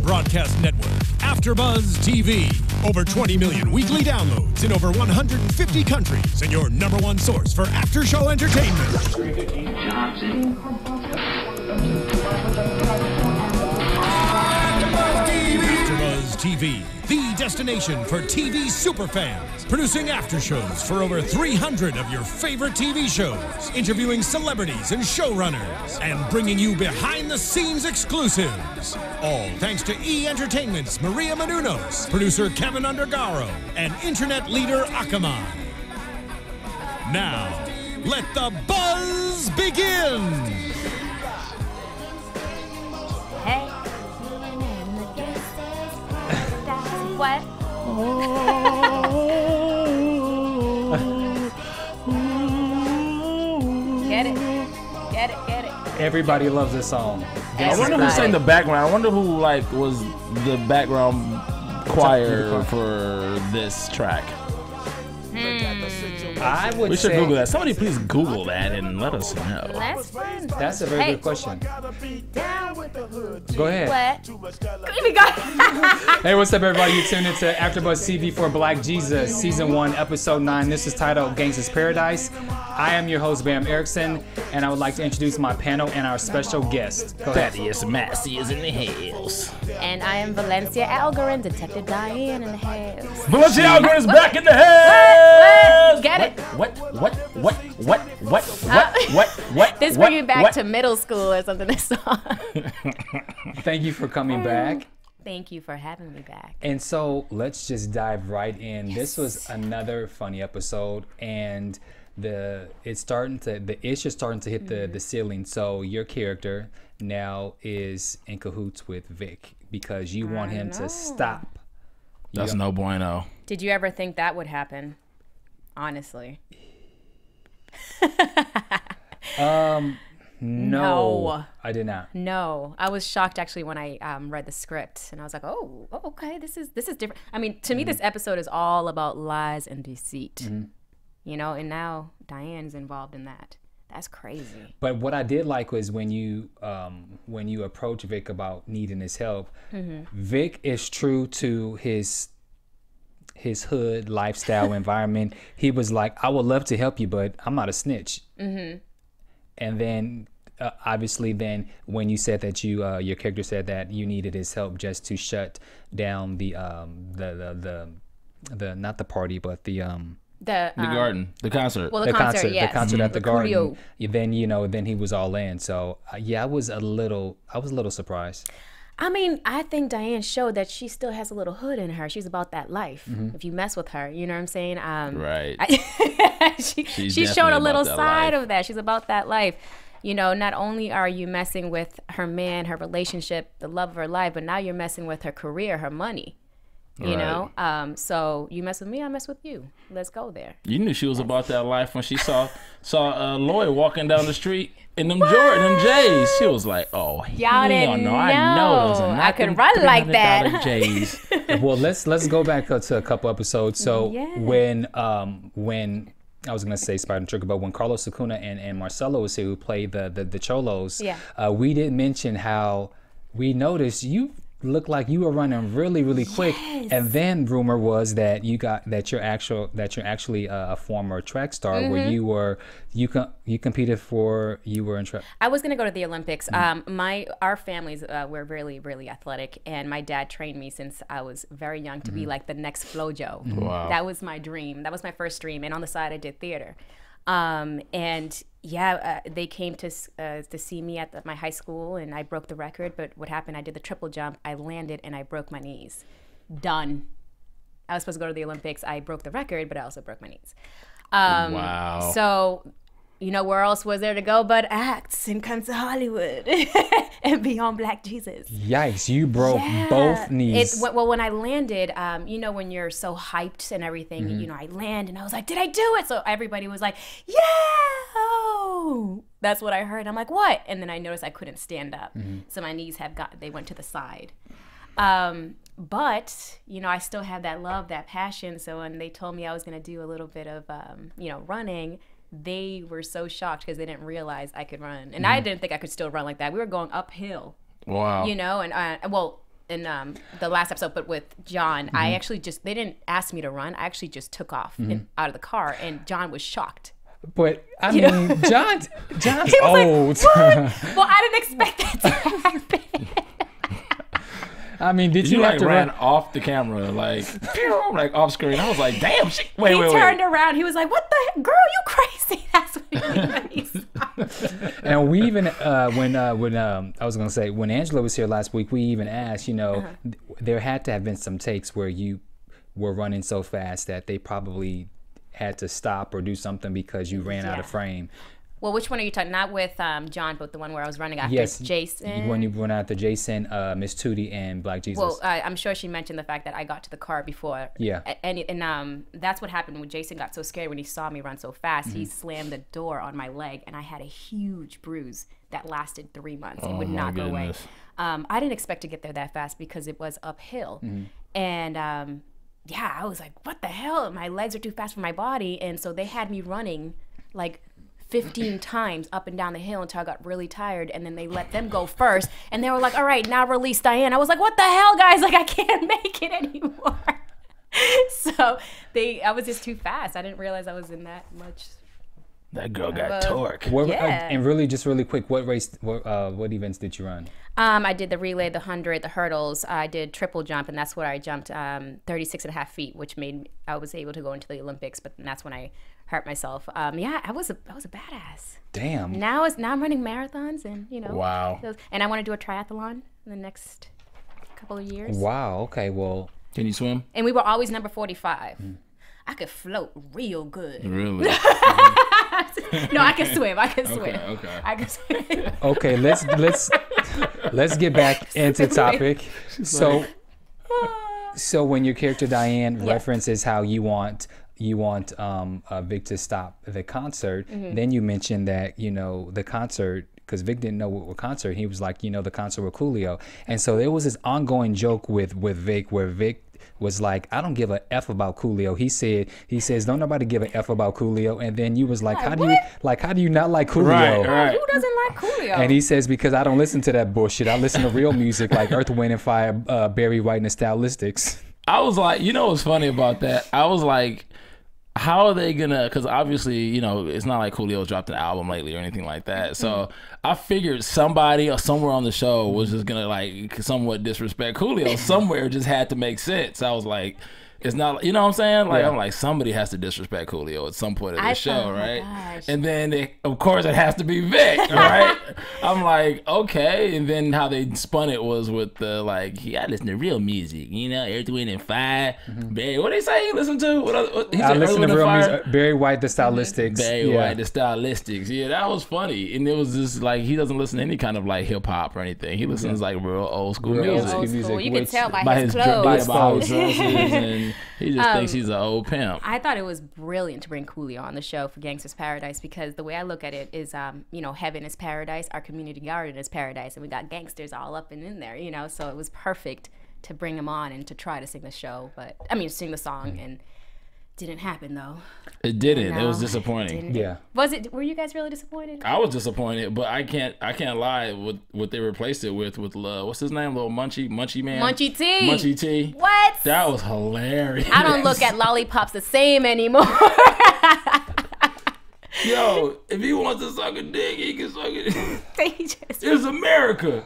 broadcast network, AFTERBUZZ TV. Over 20 million weekly downloads in over 150 countries, and your #1 source for after-show entertainment. AFTERBUZZ TV, the destination for TV superfans. Producing aftershows for over 300 of your favorite TV shows. Interviewing celebrities and showrunners. And bringing you behind-the-scenes exclusives. All thanks to E! Entertainment's Maria Menounos, producer Kevin Undergaro, and internet leader Akamai. Now, let the buzz begin! Hey. What? Get it. Get it. Get it. Everybody loves this song. I wonder who sang the background. I wonder who was the background choir for this track. I would We should say Google that. Somebody please Google that and let us know. that's a very good question. Go ahead. What? Even go. Hey, what's up, everybody? You tuned into AfterBuzz TV for Black Jesus, Season 1, Episode 9. This is titled Gangsta's Paradise. I am your host, Bamm Ericsen, and I would like to introduce my panel and our special guest. Go ahead. Thaddeus Massey is in the house. And I am Valenzia Algarin, Detective Dianne in the house. Valenzia Algarin is back in the house! Get it? What? This brings you back to middle school or something, this song. Thank you for coming back. Thank you for having me back. And so let's just dive right in. Yes. This was another funny episode, and the ish is starting to hit the ceiling. So your character now is in cahoots with Vic because you want him to stop. That's no bueno. Did you ever think that would happen? Honestly. No, I did not. No, I was shocked actually when I read the script, and I was like, oh, okay, this is different. I mean, to me, this episode is all about lies and deceit, you know. And now Diane's involved in that. That's crazy. But what I did like was when you approach Vic about needing his help, Vic is true to his hood lifestyle environment. He was like, I would love to help you, but I'm not a snitch. And then obviously then when you said that your character said that you needed his help just to shut down the not the party, but the garden, the concert. Well, the concert, yes. The concert at the garden. Then then he was all in. So yeah, I was a little surprised. I mean, I think Dianne showed that she still has a little hood in her. She's about that life. If you mess with her, you know what I'm saying? Right. She showed a little side of that. She's about that life. You know, not only are you messing with her man, her relationship, the love of her life, but now you're messing with her career, her money. You know? So you mess with me, I mess with you. Let's go there. You knew she was about that life when she saw Lloyd walking down the street in them J's. She was like, "Oh, y'all didn't know. I know those are not I can run like that." J's. Well, let's go back to a couple episodes. So when I was gonna say Spider Trigger, but when Carlos Acuna and Marcelo was here, who played the Cholos, we didn't mention how we noticed you looked like you were running really quick, and then rumor was that you're actually a former track star where you were in track. I was gonna go to the Olympics. Our families were really athletic, and my dad trained me since I was very young to be like the next FloJo. Wow. That was my dream. That was my first dream, and on the side I did theater. And they came to see me at my high school, and I broke the record. But what happened? I did the triple jump. I landed, and I broke my knees. Done. I was supposed to go to the Olympics. I broke the record, but I also broke my knees. Wow. So, you know, where else was there to go but acts and come to Hollywood and be on Black Jesus? Yikes, you broke both knees. Well, when I landed, you know, when you're so hyped and everything, you know, I land and I was like, did I do it? So everybody was like, yeah, oh. That's what I heard. I'm like, what? And then I noticed I couldn't stand up. So my knees they went to the side. But, you know, I still have that love, that passion. So when they told me I was going to do a little bit of, you know, running, they were so shocked because they didn't realize I could run. And I didn't think I could still run like that. We were going uphill. Wow. You know, and well, the last episode, but with John, I actually they didn't ask me to run. I actually just took off out of the car, and John was shocked. But I mean, John's old. Like, well, I didn't expect that to happen. I mean, did you have like to ran run off the camera, like off screen? I was like, damn. Wait. He turned around. He was like, "What the heck? Girl, you crazy?" That's what he said. And we even when I was gonna say when Angela was here last week, we even asked, there had to have been some takes where you were running so fast that they probably had to stop or do something because you ran out of frame. Well, which one are you talking? Not with John, but the one where I was running after Jason. When you went after Jason, Miss Tootie, and Black Jesus. Well, I'm sure she mentioned the fact that I got to the car before. Yeah. And that's what happened when Jason got so scared when he saw me run so fast. He slammed the door on my leg, and I had a huge bruise that lasted 3 months. It would not go away. I didn't expect to get there that fast because it was uphill, and I was like, "What the hell? My legs are too fast for my body," and so they had me running like 15 times up and down the hill until I got really tired, and then they let them go first, and they were like, "All right, now release Dianne." I was like, "What the hell, guys? Like, I can't make it anymore." So I was just too fast. I didn't realize I was in that much. That girl got torque. And really quick, what events did you run? I did the relay, the 100, the hurdles. I did triple jump, and that's where I jumped 36.5 feet, which made I was able to go into the Olympics. But that's when I hurt myself. I was a badass. Damn. Now I'm running marathons, and Wow. And I want to do a triathlon in the next couple of years. Wow. Okay. Well, can you swim? And we were always number 45. I could float real good. Really? No, I can swim. Okay. I can swim. Okay, let's get back into topic. So when your character Dianne references how you want Vic to stop the concert, then you mentioned that the concert, because Vic didn't know what concert. He was like, the concert with Coolio, and so there was this ongoing joke with Vic where Vic was like, "I don't give a F about Coolio." He says, "Don't nobody give a F about Coolio." And then you was like, how do you not like Coolio? Right. Who doesn't like Coolio? And he says, "Because I don't listen to that bullshit. I listen to real music like Earth, Wind and Fire, Barry White, and the Stylistics." I was like, what's funny about that? I was like, how are they gonna, because obviously it's not like Coolio's dropped an album lately or anything like that, so I figured somebody or somewhere on the show was just gonna like somewhat disrespect Coolio somewhere. Just had to make sense. I was like, it's not, what I'm saying? Like, I'm like, somebody has to disrespect Coolio at some point of the show, right? Gosh. And then, of course, it has to be Vic, right? I'm like, okay. And then how they spun it was with the, like, I listen to real music, Earth, Wind and Fire. Barry, what did he say he listened to? I listen to real music. Barry White, the Stylistics. Barry White, the Stylistics. Yeah, that was funny. And it was just like, he doesn't listen to any kind of like hip hop or anything. He listens like real old school music. Old school. You can tell by his clothes. By his dresses, and he just thinks he's an old pimp. I thought it was brilliant to bring Coolio on the show for Gangsta's Paradise, because the way I look at it is, heaven is paradise, our community garden is paradise, and we got gangsters all up and in there, so it was perfect to bring him on and to try to sing the sing the song, and didn't happen though. It didn't. It was disappointing. Yeah. Were you guys really disappointed? I was disappointed, but I can't lie with what they replaced it with what's his name? Little Munchie man. Munchie T. Munchie T. What? That was hilarious. I don't look at lollipops the same anymore. Yo, if he wants to suck a dick, he can suck it. It's America.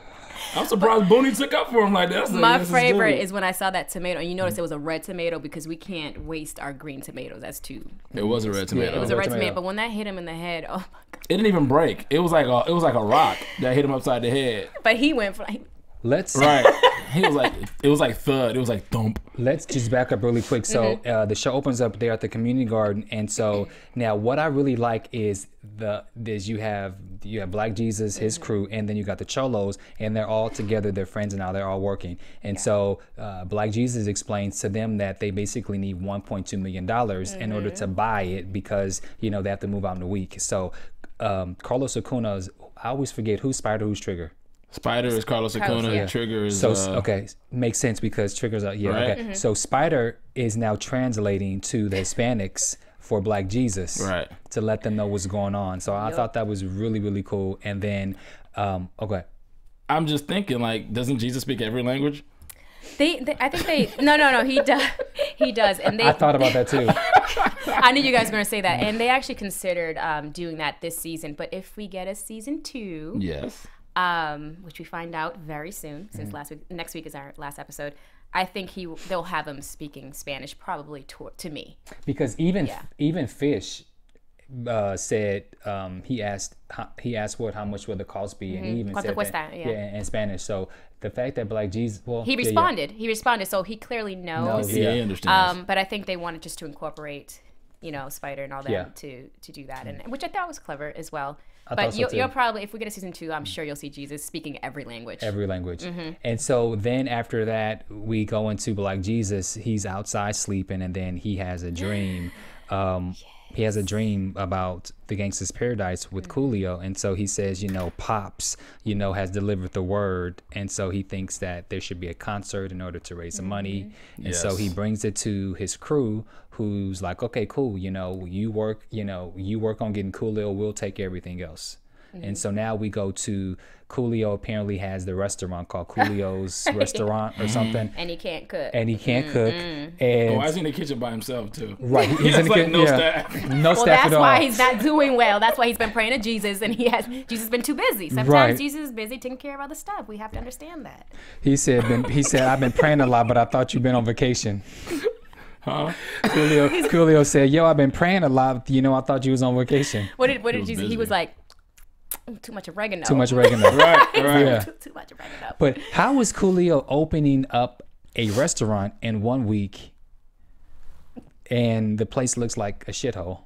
I'm surprised Booney took up for him like that. My favorite is when I saw that tomato, and you notice it was a red tomato, because we can't waste our green tomatoes. That's too. It was a red tomato. Yeah, it was a red tomato, but when that hit him in the head, oh my god! It didn't even break. It was like a rock that hit him upside the head. But he went for He was like, it was like thud. It was like thump. Let's just back up really quick. So the show opens up there at the community garden, and so now what I really like is you have Black Jesus, his crew, and then you got the Cholos, and they're all together. They're friends, and now they're all working. And so Black Jesus explains to them that they basically need $1.2 million in order to buy it, because they have to move out in a week. So Carlos Acuna's, I always forget who's Spider, who's Trigger. Spider is Carlos Acuna. Trigger is okay, makes sense because Trigger's right? Okay. So Spider is now translating to the Hispanics for Black Jesus, right, to let them know what's going on. So I thought that was really, really cool. And then I'm just thinking, like, doesn't Jesus speak every language? I think they. No. He does. And I thought about that too. I knew you guys were going to say that, and they actually considered doing that this season. But if we get a season 2, yes, which we find out very soon, since next week is our last episode. I think they'll have him speaking Spanish probably to me. Because even Fish said he asked how much would the cost be, and he even said that, in Spanish. So the fact that Black Jesus, he responded, so he clearly knows. He understands. But I think they wanted just to incorporate, Spider and all that to do that, and which I thought was clever as well. But you'll probably, if we get a season 2, I'm sure you'll see Jesus speaking every language. And so then after that, we go into Black Jesus. He's outside sleeping, and then he has a dream. He has a dream about the Gangsta's Paradise with Coolio. And so he says, Pops, has delivered the word. And so he thinks that there should be a concert in order to raise the money. And so he brings it to his crew, who's like, okay, cool. You work on getting Coolio. We'll take everything else. And so now we go to Coolio apparently has the restaurant called Coolio's Restaurant or something. And he can't cook. And why is he in the kitchen by himself too? Right. He's in the kitchen. No staff. No staff at all. That's why he's not doing well. That's why he's been praying to Jesus, and Jesus has been too busy. Sometimes Jesus is busy taking care of other stuff. We have to understand that. He said, I've been praying a lot, but I thought you've been on vacation. Huh? Coolio said, yo, I've been praying a lot. I thought you was on vacation. What did Jesus? He was like, too much oregano. Too much oregano. Right. Yeah. Too much oregano. But how is Coolio opening up a restaurant in 1 week and the place looks like a shithole?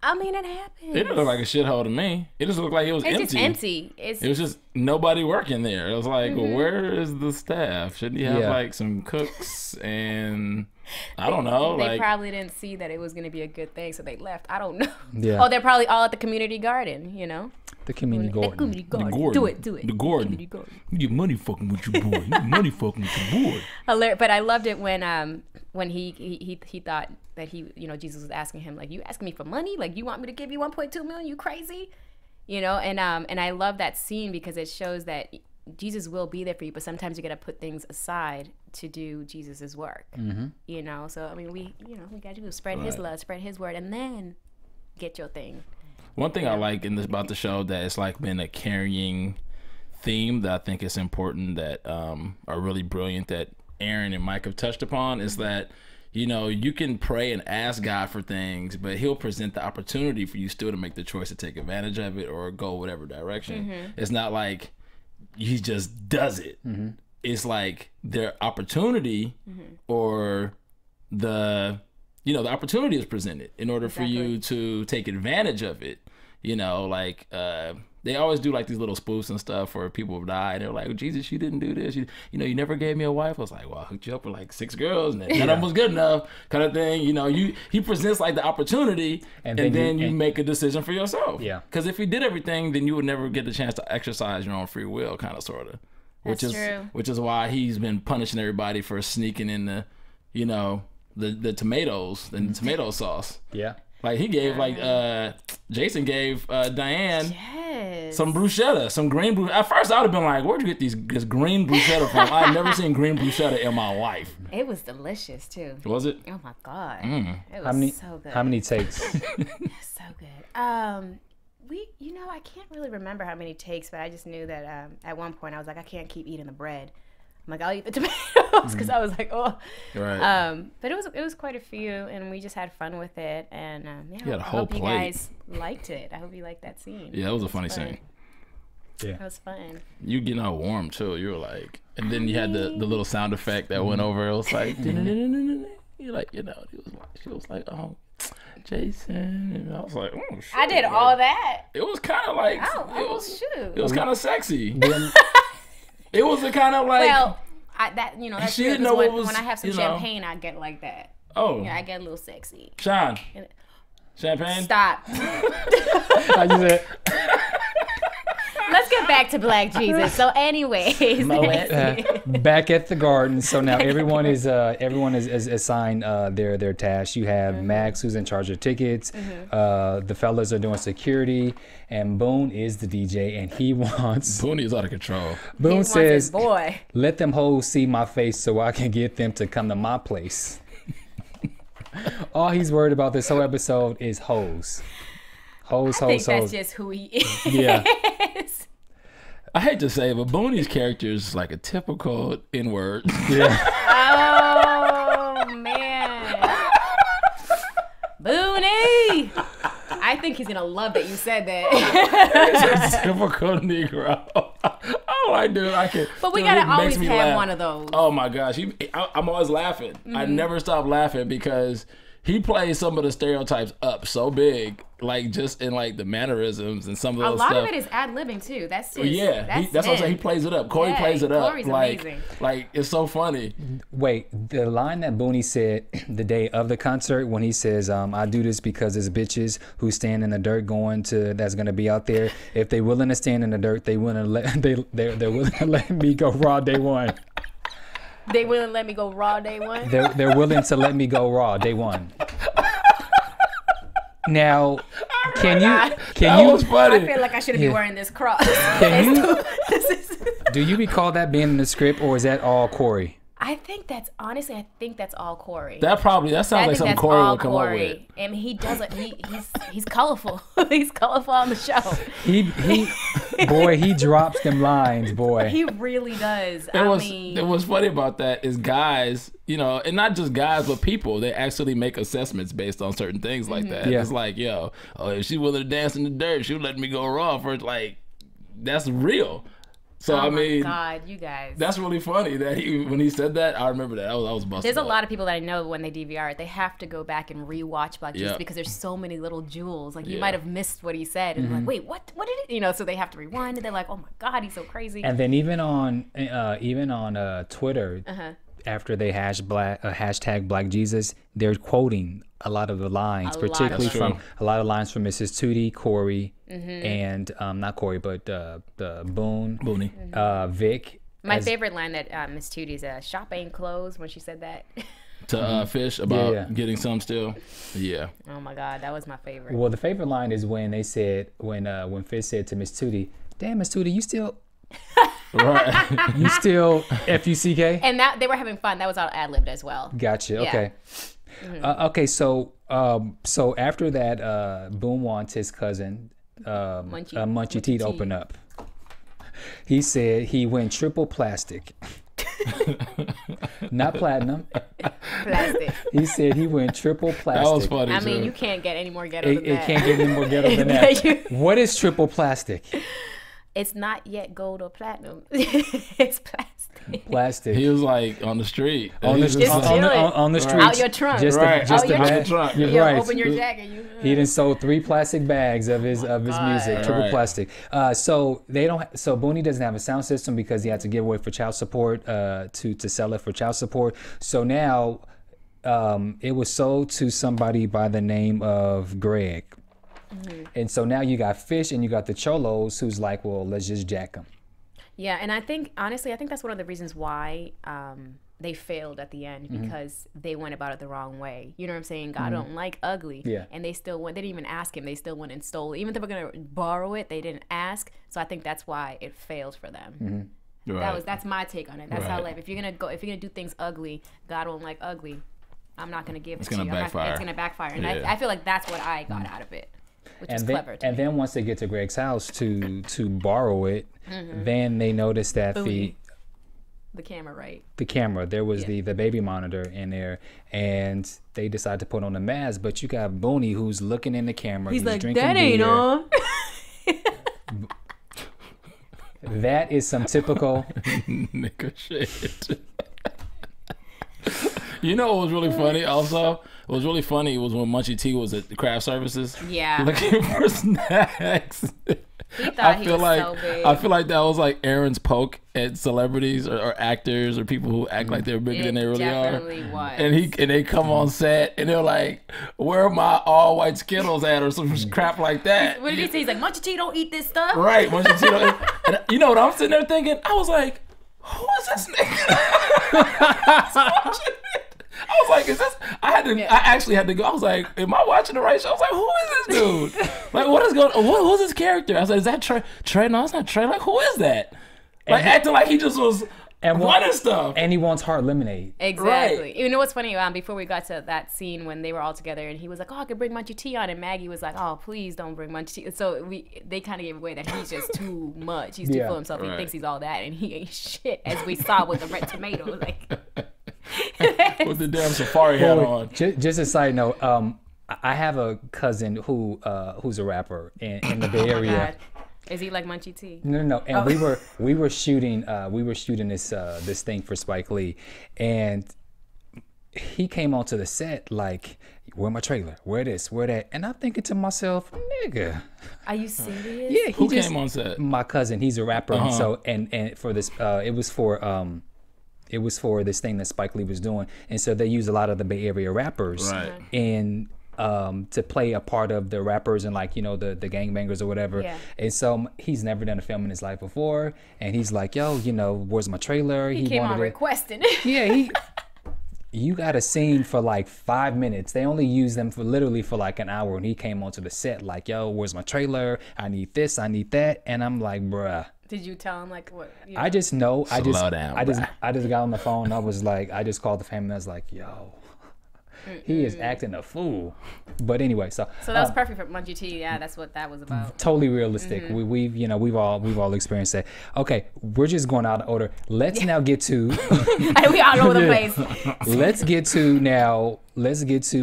I mean, it happens. It didn't look like a shithole to me. It just looked like it was empty. It's just empty. It was just nobody working there. It was like, well, where is the staff? Shouldn't you have like some cooks and... I don't know. They probably didn't see that it was going to be a good thing, so they left. I don't know. Yeah. Oh, they're probably all at the community garden, The community garden. The community garden. The Gordon. Do it. The Gordon. You get money fucking with your boy. You get money fucking with your boy. But I loved it when he thought that Jesus was asking him, like, you asking me for money? Like, you want me to give you 1.2 million? You crazy? And I love that scene because it shows that Jesus will be there for you, but sometimes you got to put things aside to do Jesus's work. So I mean, we got to spread his love, spread his word, and then get your thing. One thing I like about the show that it's like been a carrying theme that I think is important that are really brilliant that Aaron and Mike have touched upon is that you can pray and ask God for things, but he'll present the opportunity for you still to make the choice to take advantage of it or go whatever direction. It's not like he just does it. It's like their opportunity or the opportunity is presented in order for you to take advantage of it. They always do like these little spoofs and stuff where people have died. They're like, Jesus, you didn't do this. You never gave me a wife. I was like, well, I hooked you up with like 6 girls and none of them was good enough kind of thing. He presents like the opportunity and then you make a decision for yourself. Yeah. Because if you did everything, then you would never get the chance to exercise your own free will kind of sort of. Which is why he's been punishing everybody for sneaking in the tomatoes and the tomato sauce. Yeah. Like he gave Jason gave Dianne some bruschetta, some green bruschetta. At first I would have been like, where'd you get this green bruschetta from? I've never seen green bruschetta in my life. It was delicious too. Was it? Oh my God. It was so good. How many takes? It's so good. I can't really remember how many takes, but I just knew that at one point I was like, I can't keep eating the bread. I'm like, I'll eat the tomatoes because I was like, oh. Right. But it was quite a few, and we just had fun with it. And I hope you guys liked it. I hope you liked that scene. Yeah, it was a funny scene. Yeah, it was fun. You getting all warm too. You were like, and then you had the little sound effect that went over. It was like, you're like, she was like, oh, Jason, and I was like, oh shit. I did all that. It was kind of like, it was kind of sexy. It was a kind of like, that's she didn't know what was, when I have some champagne, I get like that. Oh, I get a little sexy. Sean, champagne. Stop. I just said. Let's get back to Black Jesus. So, anyways, back at the garden. So now everyone is assigned their tasks. You have Max, who's in charge of tickets. The fellas are doing security, and Boone is the DJ, and he wants. Boone is out of control. Boone says, "Boy, let them hoes see my face so I can get them to come to my place." All he's worried about this whole episode is hoes. Hoes, I think that's hoes. just who he is. Yeah. I hate to say it, but Boonie's character is like a typical N-word. Yeah. Oh, man. Booney! I think he's going to love that you said that. He's a typical Negro. Oh, I do. I can. But we got to always have one of those. Oh, my gosh. I'm always laughing. I never stop laughing because he plays some of the stereotypes up so big, like just in like the mannerisms and some of those stuff. A lot of it is ad-libbing too. That's just, that's what I'm saying. He plays it up. Corey plays it up. Corey's amazing. Like it's so funny. Wait, the line that Booney said the day of the concert when he says, "I do this because there's bitches who stand in the dirt that's gonna be out there. If they willing to stand in the dirt, they're willing to let me go raw day one." They willing to let me go raw day one? They're willing to let me go raw day one. Now, can you? Funny. I feel like I shouldn't be wearing this cross. Do you recall that being in the script, or is that all Corey? I think that's all Corey. That sounds like something Corey would come up with. And he does it. He's colorful. He's colorful on the show. He drops them lines, boy. He really does. What's funny about that is guys, and not just guys, but people, they actually make assessments based on certain things like that. Yeah. It's like, if she's willing to dance in the dirt, she'll let me go raw first. Like, that's real. So oh my God, you guys. That's really funny that when he said that, I remember that. I was busted. There's a lot of people that I know when they DVR it, they have to go back and rewatch Black Jesus because there's so many little jewels. Like you might have missed what he said and like, wait, what did it? So they have to rewind and they're like, oh my God, he's so crazy. And then even on Twitter, after they hashtag Black Jesus, they're quoting a lot of the lines, particularly from a lot of lines from Mrs. Tootie, Corey, and not Corey, but Booney, Vic. My favorite line that Miss Tootie's shop ain't closed when she said that. To Fish about getting some still. Yeah. Oh my God, that was my favorite. Well, the favorite line is when they said when Fish said to Miss Tootie, "Damn, Miss Tootie, you still." Right. You still F-U-C-K? And that they were having fun. That was all ad-libbed as well. Gotcha. Yeah. Okay. Okay. So after that, Boone wants his cousin Munchie T to open up. He said he went triple plastic. Not platinum. Plastic. He said he went triple plastic. That was funny. I mean, you can't get any more ghetto than that. It can't get any more ghetto than that. What is triple plastic? It's not yet gold or platinum. It's plastic. He was like on the street. On the street. Out your trunk. Out your trunk. You're right. Open your jacket. He done sold 3 plastic bags of his music, triple plastic. So Booney doesn't have a sound system because he had to give away for child support to sell it for child support. So now it was sold to somebody by the name of Greg. And so now you got Fish and you got the Cholos who's like, well, let's just jack them. Yeah, and I think that's one of the reasons why they failed at the end, because they went about it the wrong way. You know what I'm saying? God don't like ugly. Yeah. And they still went. They didn't even ask him. They still went and stole it. Even if they were gonna borrow it, they didn't ask. So I think that's why it failed for them. Right. That's my take on it. That's how if you're gonna do things ugly, God don't like ugly. I'm not gonna give it to you. It's gonna backfire. And I feel like that's what I got out of it. Which is clever to me. Then once they get to Greg's house to borrow it, then they notice that the camera, right? The camera. There was the baby monitor in there, and they decide to put on a mask. But you got Booney who's looking in the camera. He's like, drinking that ain't beer. on. That is some typical nigga shit. You know what was really funny also? What was really funny was when Munchie T was at the craft services. Yeah. Looking for snacks. He thought he was so big. I feel like that was like Aaron's poke at celebrities or actors or people who act like they're bigger than they really are. Definitely was. And they come on set and they're like, "Where are my all white Skittles at?" or some crap like that. What did he say? He's like, Munchie T don't eat this stuff. Right, Munchie T don't eat. And you know what I'm sitting there thinking? I was like, who is this nigga? I was like, is this? I actually had to go. I was like, am I watching the right show? I was like, who is this dude? Like, what is going on? Who's his character? I was like, is that Trey? Trey? No, it's not Trey. Like, who is that? Like, acting like he just was running stuff. And he wants hard lemonade. Exactly. Right. You know what's funny? Before we got to that scene when they were all together and he was like, oh, I could bring Munchie T on. And Maggie was like, oh, please don't bring Munchie T. So they kind of gave away that he's just too much. He's too full of himself. Right. He thinks he's all that. And he ain't shit, as we saw with the red tomato. Like... with the damn safari hat on. Just a side note, I have a cousin who's a rapper in the Bay Area. Is he like Munchie T? No. And we were shooting this thing for Spike Lee, and he came onto the set like, where my trailer? Where this? Where that? And I'm thinking to myself, nigga. Are you serious? Yeah. Who came on set? My cousin. He's a rapper, and so and for this, it was for this thing that Spike Lee was doing, and so they use a lot of the Bay Area rappers in to play a part of the rappers and like, you know, the gangbangers or whatever. Yeah. And so he's never done a film in his life before, and he's like, yo, you know, where's my trailer? He came on requesting. Yeah, you got a scene for like 5 minutes. They only use them for literally for like an hour, and he came onto the set like, yo, where's my trailer? I need this, I need that. And I'm like, bruh. Did you tell him like what? You know? I just know. Slow down, I just got on the phone. I was like, I just called the family. I was like, yo, he is acting a fool. But anyway, so that was perfect for Munchie T. Yeah, that's what that was about. Totally realistic. We've all experienced that. Okay, we're just going out of order. Let's now get to. We all over the place. Let's get to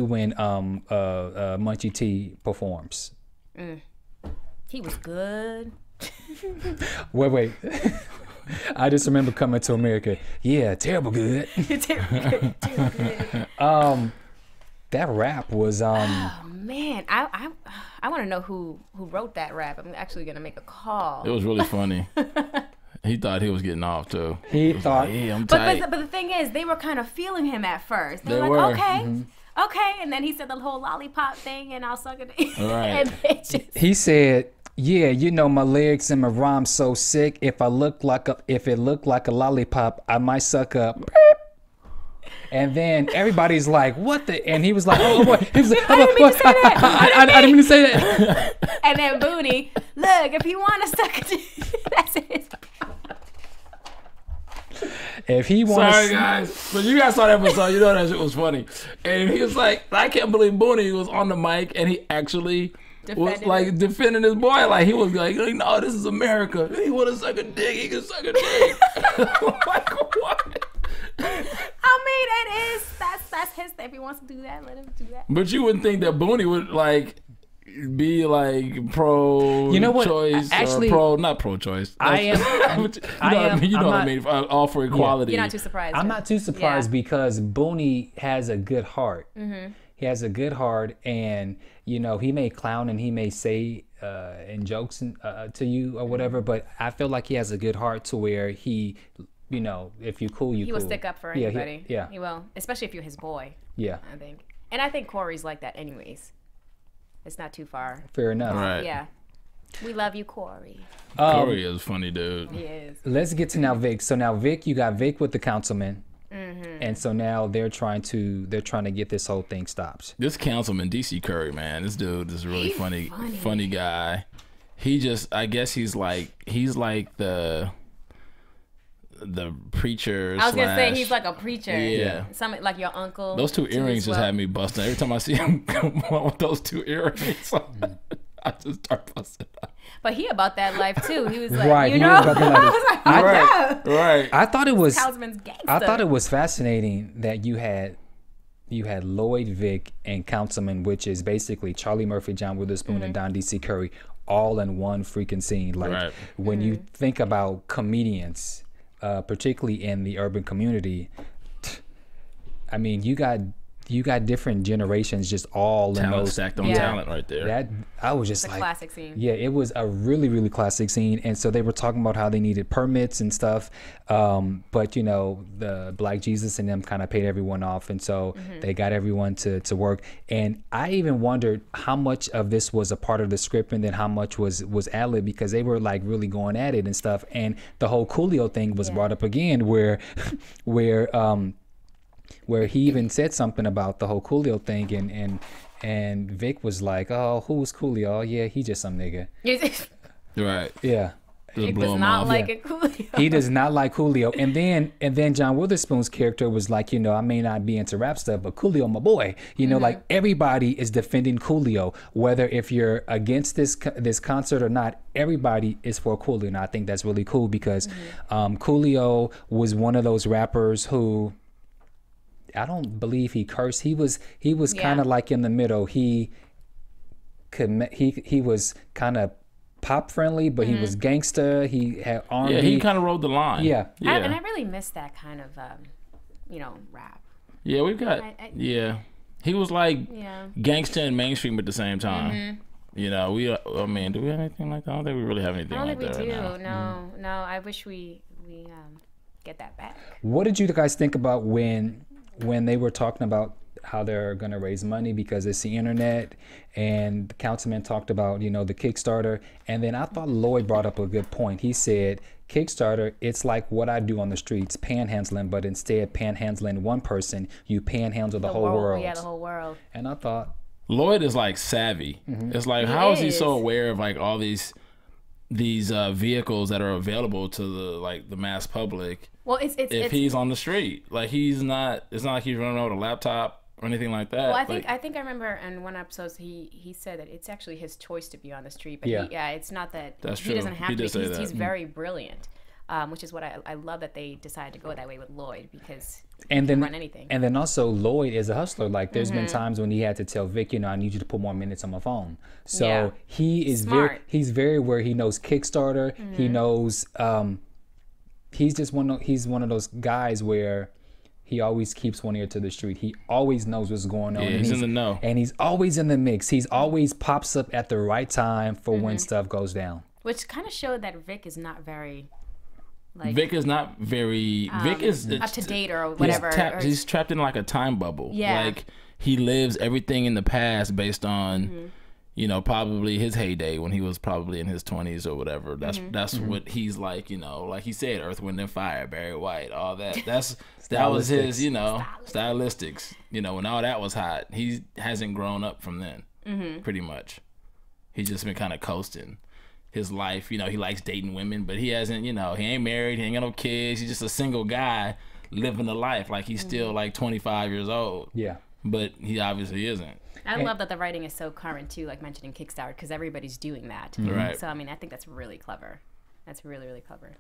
when Munchie T performs. He was good. Wait. I just remember coming to America. Yeah, terrible good. Terrible good. That rap was Oh man, I want to know who wrote that rap. I'm actually gonna make a call. It was really funny. He thought he was getting off too. He thought, like, yeah, I'm tight. But the thing is, they were kind of feeling him at first. They were like, okay. Okay, and then he said the whole lollipop thing, and I'll suck it. Right. And he said, yeah, you know, my lyrics and my rhymes so sick. If it looked like a lollipop, I might suck up. And then everybody's like, what the? And he was like, oh, what? He was like, I didn't mean to say that. I didn't mean to say that. And then Booney, look, if you want to suck it, that's it. If he wants, sorry guys, but you guys saw that episode, you know that shit was funny. And he was like, I can't believe Booney was on the mic and he actually was like defending his boy. Like he was like, no, this is America. He want to suck a dick, he can suck a dick. Like what? I mean, it is. That's his thing. If he wants to do that, let him do that. But you wouldn't think that Booney would like be like pro, you know what? Choice, actually, not pro choice. I am. You know what I mean? All for equality. You're not too surprised. I'm not too surprised because Booney has a good heart. He has a good heart, and you know, he may clown and he may say in jokes to you or whatever, but I feel like he has a good heart to where he, you know, if you cool, you he cool. will stick up for anybody. Yeah, he will, especially if you're his boy. Yeah, I think, and I think Corey's like that, anyways. It's not too far. Fair enough. Right. Yeah. We love you, Corey. Corey is funny, dude. He is. Let's get to now Vic. So now Vic, you got Vic with the councilman. And so now they're trying to get this whole thing stopped. This councilman, DC Curry, man, this dude is a really funny guy. He just, I guess he's like the preacher. I was gonna say he's like a preacher. Yeah. Some like your uncle. Those two earrings just had me busting. Every time I see him come on with those two earrings, I just start busting up. But he about that life too. He was like, right, you know, I was like, right. I thought it was Gangsta. I thought it was fascinating that you had Lloyd, Vic, and Councilman, which is basically Charlie Murphy, John Witherspoon, and Don DC Curry, all in one freaking scene. Like when you think about comedians, particularly in the urban community, I mean, you got different generations just all in those stacked on talent right there. That I was just it's like, a classic scene. Yeah, it was a really, really classic scene. And so they were talking about how they needed permits and stuff. But you know, the Black Jesus and them kind of paid everyone off, and so they got everyone to work. And I even wondered how much of this was a part of the script and then how much was ad-lib, because they were like really going at it and stuff. And the whole Coolio thing was brought up again, where he even said something about the whole Coolio thing, and Vic was like, "Oh, who's Coolio? Oh, yeah, he just some nigga." Right. Yeah. He does not like a Coolio. He does not like Coolio. And then John Witherspoon's character was like, you know, I may not be into rap stuff, but Coolio, my boy. You know, like everybody is defending Coolio, whether if you're against this concert or not. Everybody is for Coolio, and I think that's really cool because Coolio was one of those rappers who, I don't believe he cursed. He was kind of like in the middle. He was kind of pop friendly, but he was gangsta. He had R&B. Yeah, he kind of rode the line. Yeah. And I really miss that kind of, rap. Yeah, we've got. He was like gangsta and mainstream at the same time. You know, I mean, do we have anything like that? I don't think we really have anything like that. I don't think we do. No. I wish we get that back. What did you guys think about when they were talking about how they're going to raise money because it's the internet, and the councilman talked about, you know, the Kickstarter, and then I thought Lloyd brought up a good point. He said, Kickstarter, it's like what I do on the streets, panhandling, but instead panhandling one person, you panhandle the whole world. Yeah, the whole world. And I thought, Lloyd is like savvy. It's like, how is he so aware of like all these vehicles that are available to the mass public? Well, if he's on the street, like it's not like he's running over a laptop or anything like that. Well, I think I remember in one episode he said that it's actually his choice to be on the street, but it's not that he doesn't have to be. He's very brilliant, which is what I love that they decided to go that way with Lloyd, because he can run anything. And then also Lloyd is a hustler. Like there's been times when he had to tell Vic, you know, I need you to put more minutes on my phone. So he is he's very aware. He knows Kickstarter. He knows. He's one of those guys where he always keeps one ear to the street. He always knows what's going on. Yeah, he's in the know. And he's always in the mix. He's always pops up at the right time for when stuff goes down. Which kind of showed that Vic is not very, Vic is up to date or whatever. He's trapped in like a time bubble. Yeah. Like he lives everything in the past based on, you know, probably his heyday when he was probably in his 20s or whatever. That's what he's like, you know, like he said, Earth, Wind and Fire, Barry White, all that. That was his, you know, stylistics. You know, when all that was hot, he hasn't grown up from then, pretty much. He's just been kind of coasting his life. You know, he likes dating women, but he hasn't, you know, he ain't married, he ain't got no kids. He's just a single guy living the life like he's still like 25 years old. Yeah. But he obviously isn't. I love that the writing is so current too, like mentioning Kickstarter, because everybody's doing that. Right. So I mean, I think that's really clever. That's really, really clever.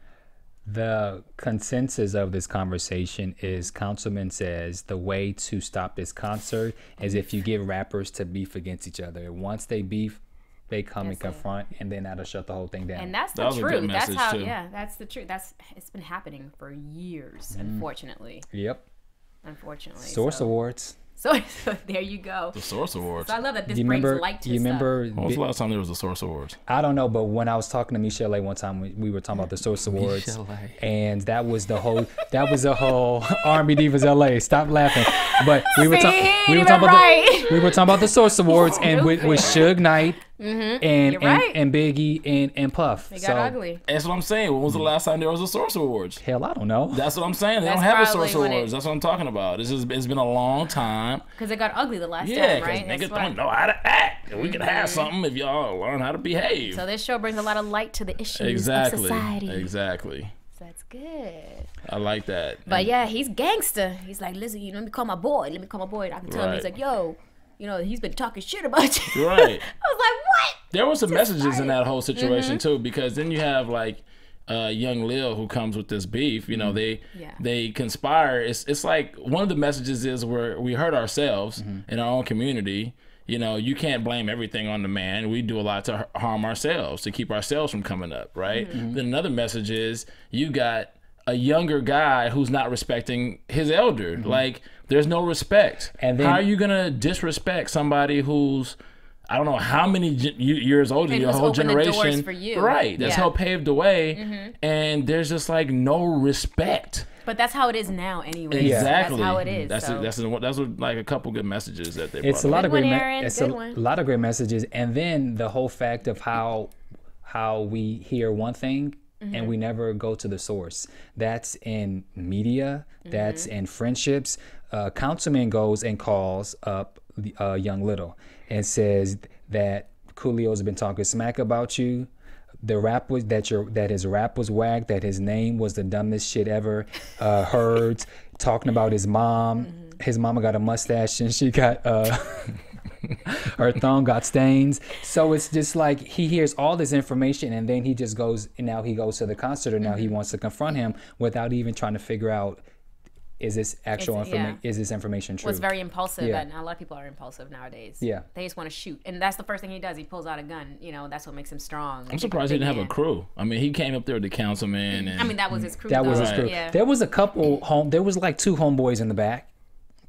The consensus of this conversation is Councilman says the way to stop this concert is if you get rappers to beef against each other. Once they beef, they come and confront, and then that'll shut the whole thing down. And that's the truth. That's how. Yeah, that's the truth. It's been happening for years, unfortunately. Yep. Unfortunately. Source Awards. So there you go. The Source Awards. So I love that this brings light to stuff. When was the last time there was a Source Awards? I don't know, but when I was talking to Michelle one time, we were talking about the Source Awards, and that was the whole R&B Divas LA. Stop laughing. But we were talking about the Source Awards, and with Suge Knight and Biggie and Puff. They got ugly. That's what I'm saying. When was the last time there was a Source Awards? Hell, I don't know. That's what I'm saying. They don't have a Source Awards. That's what I'm talking about. It's been a long time. Because it got ugly the last time, right? Yeah, because niggas don't know how to act. We can have something if y'all learn how to behave. So this show brings a lot of light to the issues of society. Exactly. So that's good. I like that. But yeah, he's gangster. He's like, listen, let me call my boy. I can tell him, he's like, yo, you know, he's been talking shit about you. Right. I was like, what? There were some messages in that whole situation too, because then you have like young Lil who comes with this beef. You know, they conspire. It's like one of the messages is where we hurt ourselves in our own community. You know, you can't blame everything on the man. We do a lot to harm ourselves, to keep ourselves from coming up, right? Then another message is you got a younger guy who's not respecting his elder. Like, there's no respect. And then, how are you gonna disrespect somebody who's, I don't know how many years older than your whole generation, for you. Right? That's helped pave the way, and there's just like no respect. But that's how it is now, anyway. Exactly. That's how it is. That's like a couple good messages that they. It's a lot of great. It's a lot of great messages, and then the whole fact of how we hear one thing and we never go to the source. That's in media. That's in friendships. Councilman goes and calls up Young Little and says that Coolio's been talking smack about you. The rap was that his rap was whack, that his name was the dumbest shit ever heard, talking about his mom. His mama got a mustache and she got her thumb got stains. So it's just like he hears all this information and then he just goes, and now he goes to the concert, and now he wants to confront him without even trying to figure out, is this actual information? Is this information true? Well, it's very impulsive, and a lot of people are impulsive nowadays. Yeah, they just want to shoot, and that's the first thing he does. He pulls out a gun. You know, that's what makes him strong. I'm surprised he didn't have a crew. I mean, he came up there with the councilman, and I mean, that was his crew. That was his crew. Yeah. There was a couple there was like 2 homeboys in the back.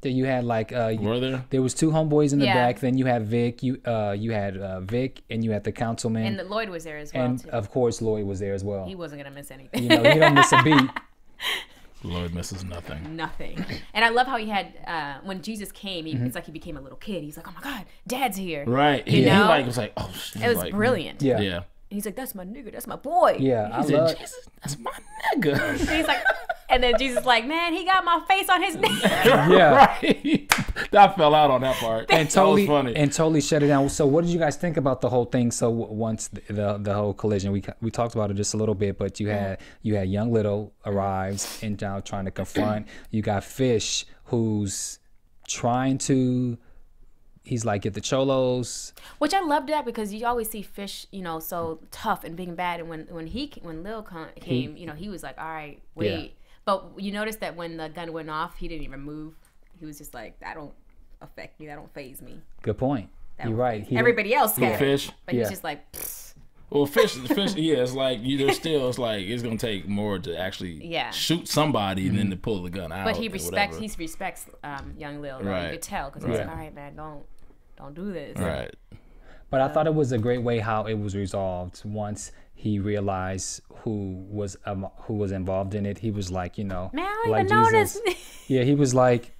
That you had like were there? There was 2 homeboys in the back. Then you had Vic. You had Vic, and you had the councilman. And Lloyd was there as well. And too. Of course, Lloyd was there as well. He wasn't gonna miss anything. You know, he don't miss a beat. Lloyd misses nothing. Nothing. And I love how he had, when Jesus came, it's like he became a little kid. He's like, oh my God, Dad's here. Right. He was like, oh shit. It was brilliant. Yeah. And he's like, that's my nigga, that's my boy. Yeah. He said, Jesus, that's my nigga. And he's like, and then Jesus is like, man, he got my face on his neck. Yeah. Right. I fell out on that part. And totally, that was funny. And totally shut it down. So what did you guys think about the whole thing? So once the whole collision, we talked about it just a little bit, but you had Young Little arrives and now trying to confront. You got Fish, who's trying to, he's like, get the cholos. Which I loved that, because you always see Fish, you know, so tough and being bad. And when Lil came, you know, he was like, all right, wait. Yeah. But you notice that when the gun went off, he didn't even move. He was just like, that don't affect me. That don't faze me. Good point. You're right. Everybody else can. Fish. But he's just like, pfft. Well, fish. Yeah, it's like it's gonna take more to actually shoot somebody than to pull the gun out. But he respects Young Lil. Right. You could tell, because he's like, all right, man, don't do this. Right. But I thought it was a great way how it was resolved once he realized who was involved in it. He was like, you know, man, I don't like even notice. Yeah, he was like,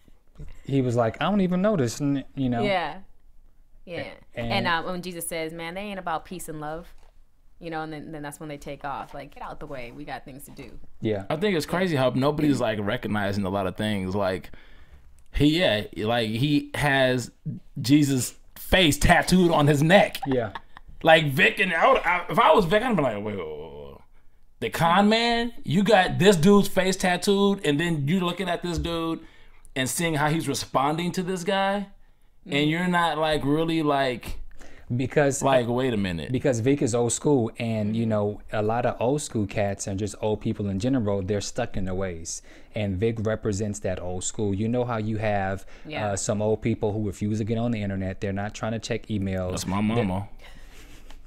I don't even notice, you know. Yeah. Yeah. And when Jesus says, man, they ain't about peace and love, you know, and then that's when they take off. Like, get out the way. We got things to do. Yeah. I think it's crazy how nobody's like recognizing a lot of things. Like, he has Jesus' face tattooed on his neck. Yeah. Like Vic, and if I was Vic, I'd be like, wait. The con man, you got this dude's face tattooed, and then you looking at this dude and seeing how he's responding to this guy, and you're not like really like, because like, wait a minute, because Vic is old school, and you know, a lot of old school cats and just old people in general, they're stuck in their ways, and Vic represents that old school. You know how you have some old people who refuse to get on the internet. They're not trying to check emails. That's my mama.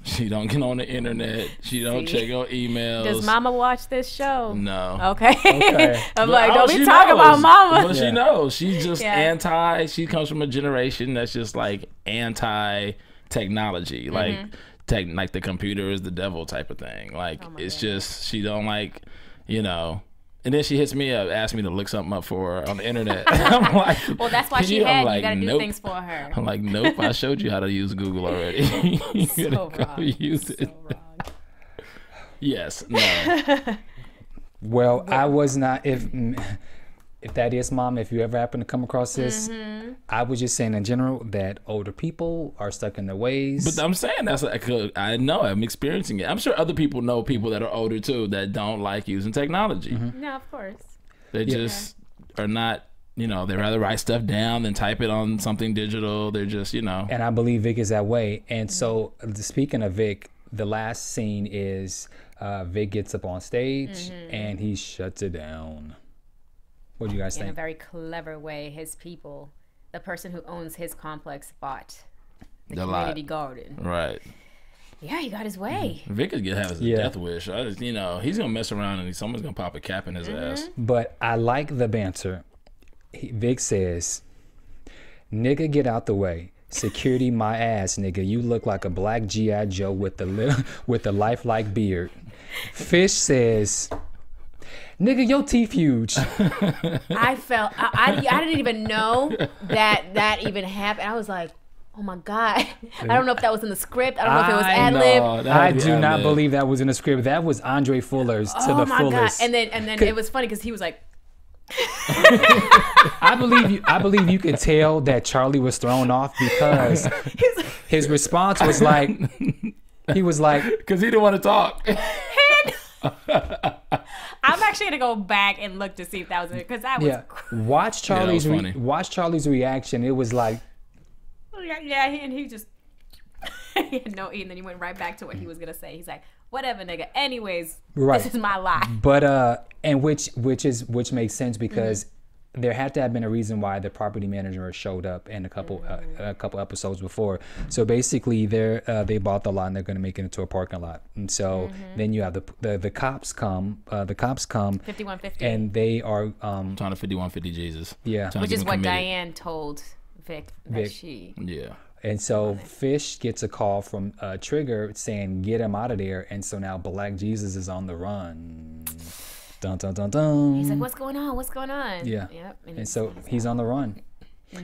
She don't get on the internet. She don't check her emails. Does mama watch this show? No. Okay. I'm but like, don't be talking about mama. But she knows. She's just anti. She comes from a generation that's just like anti-technology. Like, like the computer is the devil type of thing. Like, it's just, she don't like, you know. And then she hits me up, asks me to look something up for her on the internet. I'm like, well, that's why you gotta do things for her. I'm like, nope, I showed you how to use Google already. You so gotta go use it. So wrong. Yes, no. Well, I was not, if Thaddeus, Mom, if you ever happen to come across this, I was just saying in general that older people are stuck in their ways. But I'm saying I know, I'm experiencing it. I'm sure other people know people that are older too that don't like using technology. No, of course. They just are not, you know, they rather write stuff down than type it on something digital. They're just, you know. And I believe Vic is that way. And so, speaking of Vic, the last scene is Vic gets up on stage and he shuts it down. What do you guys think? In a very clever way, his people, the person who owns his complex, bought the community garden. Right. Yeah, he got his way. Vic could have a death wish. You know, he's gonna mess around and someone's gonna pop a cap in his ass. But I like the banter. Vic says, "Nigga, get out the way. Security, my ass, nigga. You look like a black G.I. Joe with the lifelike beard." Fish says, "Nigga, your teeth huge." I didn't even know that even happened. I was like, oh my God. I don't know if that was in the script. I don't know if it was ad-lib. I do not believe that was in the script. That was Andra Fuller's to the fullest. God. And then it was funny because he was like, I believe you could tell that Charlie was thrown off because his response was like, he was like, because he didn't want to talk. I'm actually gonna go back and look to see if that was it because that was watch Charlie's reaction. It was like, and he just he had no E, and then he went right back to what he was gonna say. He's like, whatever, nigga. Anyways, this is my lie. But and which makes sense because there had to have been a reason why the property manager showed up in a couple episodes before. So basically, they bought the lot and they're going to make it into a parking lot. And so then you have the cops come. The cops come. 5150. And they are trying to 5150 Jesus. Yeah. Which is what Dianne told Vic. Yeah. And so Fish gets a call from Trigger saying, "Get him out of there." And so now Black Jesus is on the run. Dun, dun, dun, dun. He's like, what's going on? What's going on? Yeah. Yep. And so he's on the run.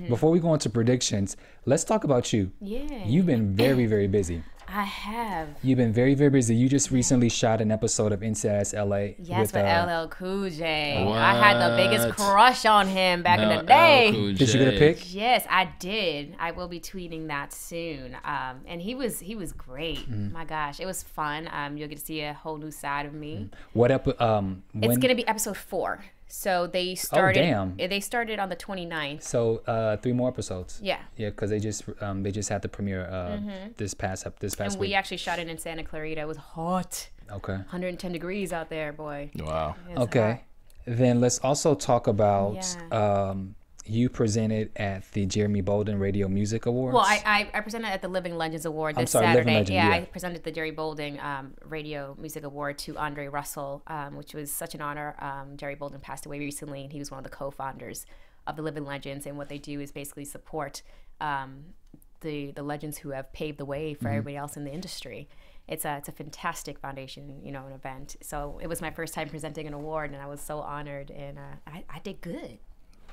Before we go into predictions, let's talk about you. Yeah. You've been very, very busy. I have. You've been very, very busy. You just recently shot an episode of Inside LA. Yes, with LL Cool J. I had the biggest crush on him back in the day. Did you get a pic? Yes, I did. I will be tweeting that soon. And he was great. My gosh, it was fun. You'll get to see a whole new side of me. What up? It's gonna be episode 4. So they started. Oh, damn. They started on the 29th. So 3 more episodes. Yeah. Yeah, because they just had the premiere this past week. And we actually shot it in Santa Clarita. It was hot. Okay. 110 degrees out there, boy. Wow. Okay. Hot. Then let's also talk about you presented at the Jeremy Bolden Radio Music Awards. Well, I presented at the Living Legends Award this Living Saturday. Legend, yeah, I presented the Jerry Bolden Radio Music Award to Andre Russell, which was such an honor. Jerry Bolden passed away recently, and he was one of the co-founders of the Living Legends. And what they do is basically support the legends who have paved the way for everybody else in the industry. It's a fantastic foundation, an event. So it was my first time presenting an award, and I was so honored, and I did good.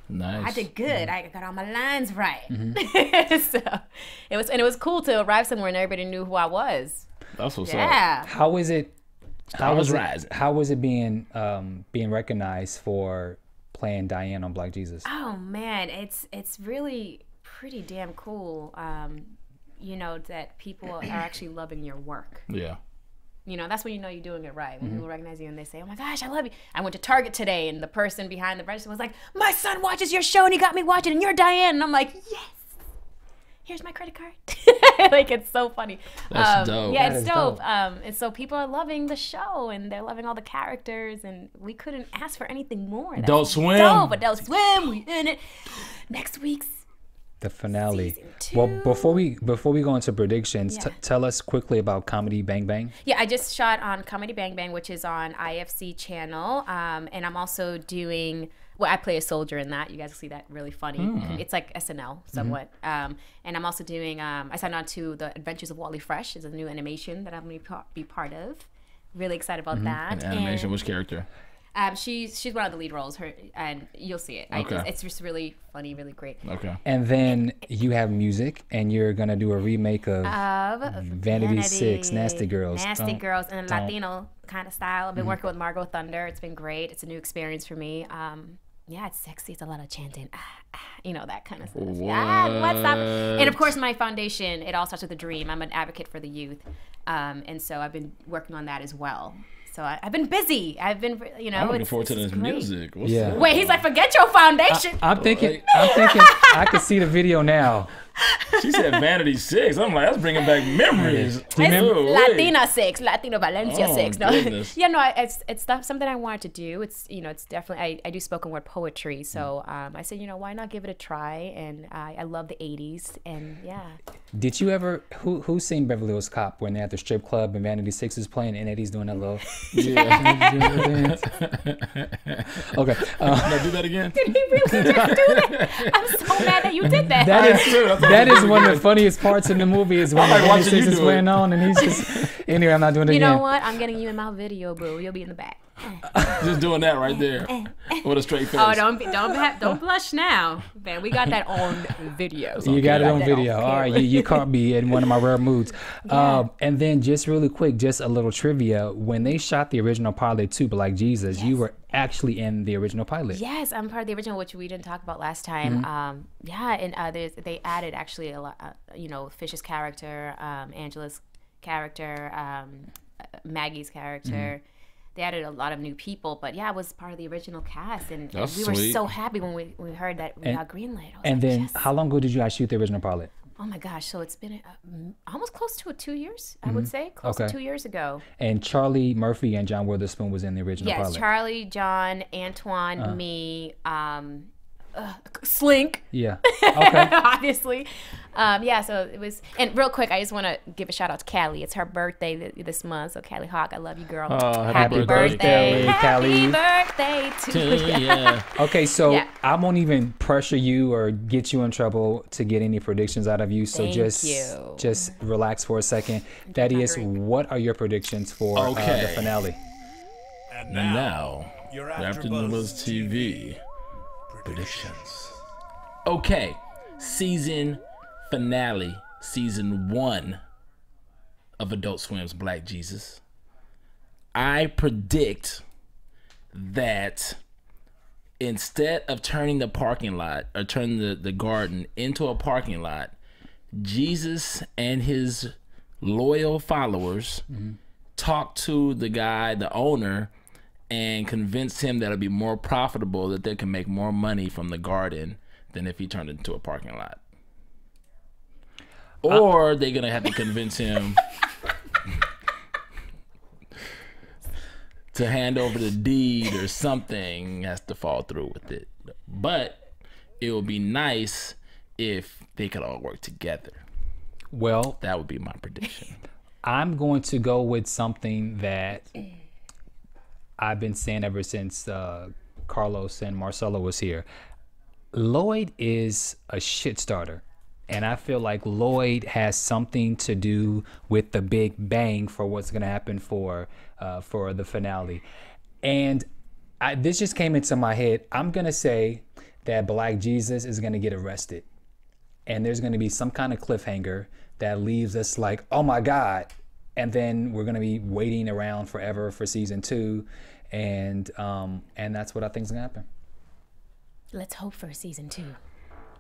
Nice. I did good. I got all my lines right. So it was cool to arrive somewhere and everybody knew who I was. That's what's up. How was it? How was it being recognized for playing Dianne on Black Jesus? Oh man, it's really pretty damn cool. That people are actually loving your work. Yeah. That's when you know you're doing it right. When people recognize you and they say, "Oh my gosh, I love you." I went to Target today and the person behind the register was like, "My son watches your show and he got me watching and you're Dianne." And I'm like, "Yes. Here's my credit card." Like, it's so funny. That's dope. Yeah, it's dope. And so people are loving the show and they're loving all the characters, and we couldn't ask for anything more. Adult Swim. Dope. Adult Swim. We in it. Next week's the finale. Well, before we go into predictions, tell us quickly about Comedy Bang Bang. Yeah, I just shot on Comedy Bang Bang, which is on IFC channel, and I'm also doing. Well, I play a soldier in that. You guys will see that, really funny. It's like SNL somewhat. And I'm also doing. I signed on to The Adventures of Wally Fresh. It's a new animation that I'm going to be part of. Really excited about that. An animation. Which character? She's one of the lead roles, and you'll see it. Okay. It's just really funny, really great. Okay. And then you have music, and you're gonna do a remake of Vanity 6, Nasty Girls. Nasty Girls in a Latino kind of style. I've been working with Margot Thunder. It's been great. It's a new experience for me. Yeah, it's sexy. It's a lot of chanting. That kind of stuff. What's up? And of course, my foundation, it all starts with a dream. I'm an advocate for the youth. And so I've been working on that as well. So I've been busy. I'm looking forward to this music. Wait, he's like, forget your foundation. I'm thinking, I can see the video now. She said Vanity 6. I'm like, that's bringing back memories. It's Latina 6, Latino Valenzia 6. No, yeah, no, it's something I wanted to do. It's it's definitely I do spoken word poetry, so I said why not give it a try? And I love the '80s, and yeah. Did you ever who's seen Beverly Hills Cop when they're at the strip club and Vanity 6 is playing and Eddie's doing that little okay. Now do that again. Did he really just do that? I'm so mad that you did that. That is one of the funniest parts in the movie is when Vanity 6 is playing on and he's just anyway. I'm not doing it again. You know what? I'm getting you in my video, boo. You'll be in the back. Just doing that right there with a straight face. Oh, don't blush now, man. We got that on video. So you got it on video. All right, you caught me in one of my rare moods. Yeah. And then just really quick, just a little trivia. When they shot the original pilot to Black Jesus, you were actually in the original pilot. Yes, I'm part of the original, which we didn't talk about last time. And they added actually a lot. Fish's character, Angela's character, Maggie's character. They added a lot of new people, but I was part of the original cast, and we were so happy when we heard that we got greenlit. And then, how long ago did you guys shoot the original pilot? Oh my gosh! So it's been almost close to 2 years, I would say, close to 2 years ago. And Charlie Murphy and John Witherspoon was in the original pilot. Yes, Charlie, John, Antoine, me, Slink. Yeah. Okay. Obviously. So it was, and real quick, I just want to give a shout out to Callie. It's her birthday this month, so Callie Hawk, I love you, girl. Oh, happy birthday, Callie. Happy birthday to you. Okay, so I won't even pressure you or get you in trouble to get any predictions out of you. So just relax for a second. Thaddeus, what are your predictions for the finale? And now your AFTERBUZZ TV predictions. Okay, season finale, season 1 of Adult Swim's Black Jesus. I predict that instead of turning the parking lot or turning the garden into a parking lot, Jesus and his loyal followers talk to the guy, the owner, and convince him that it'll be more profitable, that they can make more money from the garden than if he turned it into a parking lot. Or they're going to have to convince him to hand over the deed or something, has to fall through with it. But it would be nice if they could all work together. Well, that would be my prediction. I'm going to go with something that I've been saying ever since Carlos and Marcelo was here. Lloyd is a shit starter. And I feel like Lloyd has something to do with the big bang for what's going to happen for the finale. And this just came into my head. I'm going to say that Black Jesus is going to get arrested. And there's going to be some kind of cliffhanger that leaves us like, oh my God. And then we're going to be waiting around forever for season 2. And that's what I think is going to happen. Let's hope for season 2.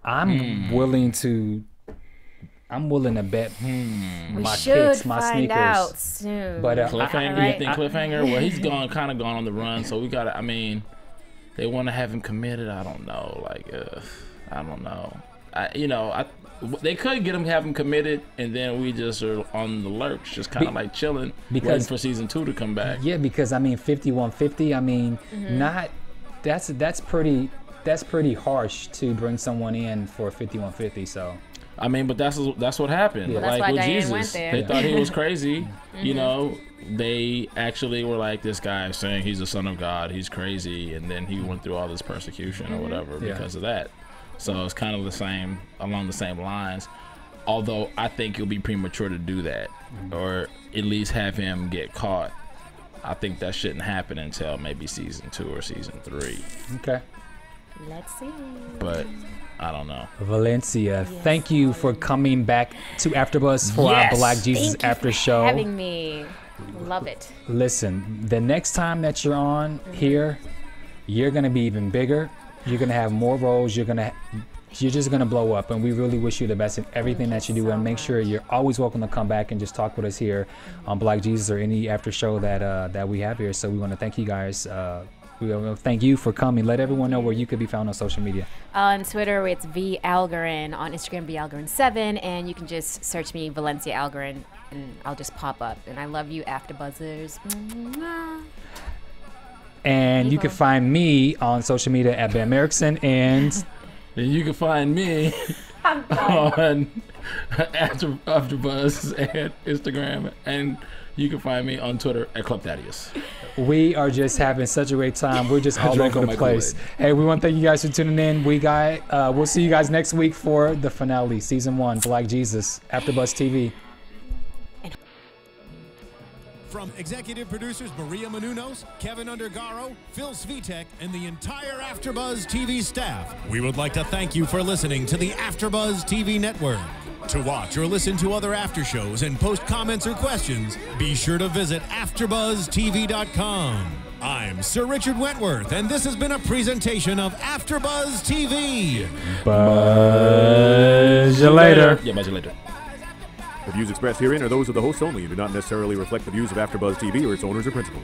I'm willing to bet my kicks, my find sneakers. Out soon. But cliffhanger, you think cliffhanger? Well, he's kind of gone on the run, so we gotta. I mean, they want to have him committed. I don't know. I don't know. They could have him committed, and then we just are on the lurch, just kind of like chilling, waiting for season 2 to come back. Yeah, because 5150. I mean, that's pretty harsh to bring someone in for 5150. So I mean, but that's what happened. Yeah. Like with Jesus, they thought he was crazy. You know, they actually were like, this guy saying he's the son of God, he's crazy, and then he went through all this persecution or whatever because of that. So it's kind of along the same lines. Although I think it'll be premature to do that, or at least have him get caught. I think that shouldn't happen until maybe season 2 or season 3. Okay. Let's see. But I don't know. Valencia, thank you for coming back to AfterBuzz for our Black Jesus after show. Thank you for having me. Love it. Listen, the next time that you're on here, you're gonna be even bigger. You're gonna have more roles. You're just gonna blow up, and we really wish you the best in everything that you do. And make sure you're always welcome to come back and just talk with us here on Black Jesus or any after show that we have here. So we want to thank you guys thank you for coming. Let everyone know where you could be found on social media. On Twitter, it's V Algarin. On Instagram, V Algarin7, and you can just search me, Valenzia Algarin, and I'll just pop up. And I love you, AFTERBUZZers. And you can find me on social media at Bamm Ericsen, and you can find me on AfterBuzz and Instagram, and you can find me on Twitter at Thaddeus. We are just having such a great time. We're just all over the place. Hey, we want to thank you guys for tuning in. We'll see you guys next week for the finale, season 1, Black Jesus, AfterBuzz TV. From executive producers Maria Menounos, Kevin Undergaro, Phil Svitek, and the entire AfterBuzz TV staff, we would like to thank you for listening to the AfterBuzz TV network. To watch or listen to other after shows and post comments or questions, be sure to visit AfterBuzzTV.com. I'm Sir Richard Wentworth, and this has been a presentation of AfterBuzz TV. Buzz you later. Yeah, buzz you later. The views expressed herein are those of the hosts only and do not necessarily reflect the views of AfterBuzz TV or its owners or principals.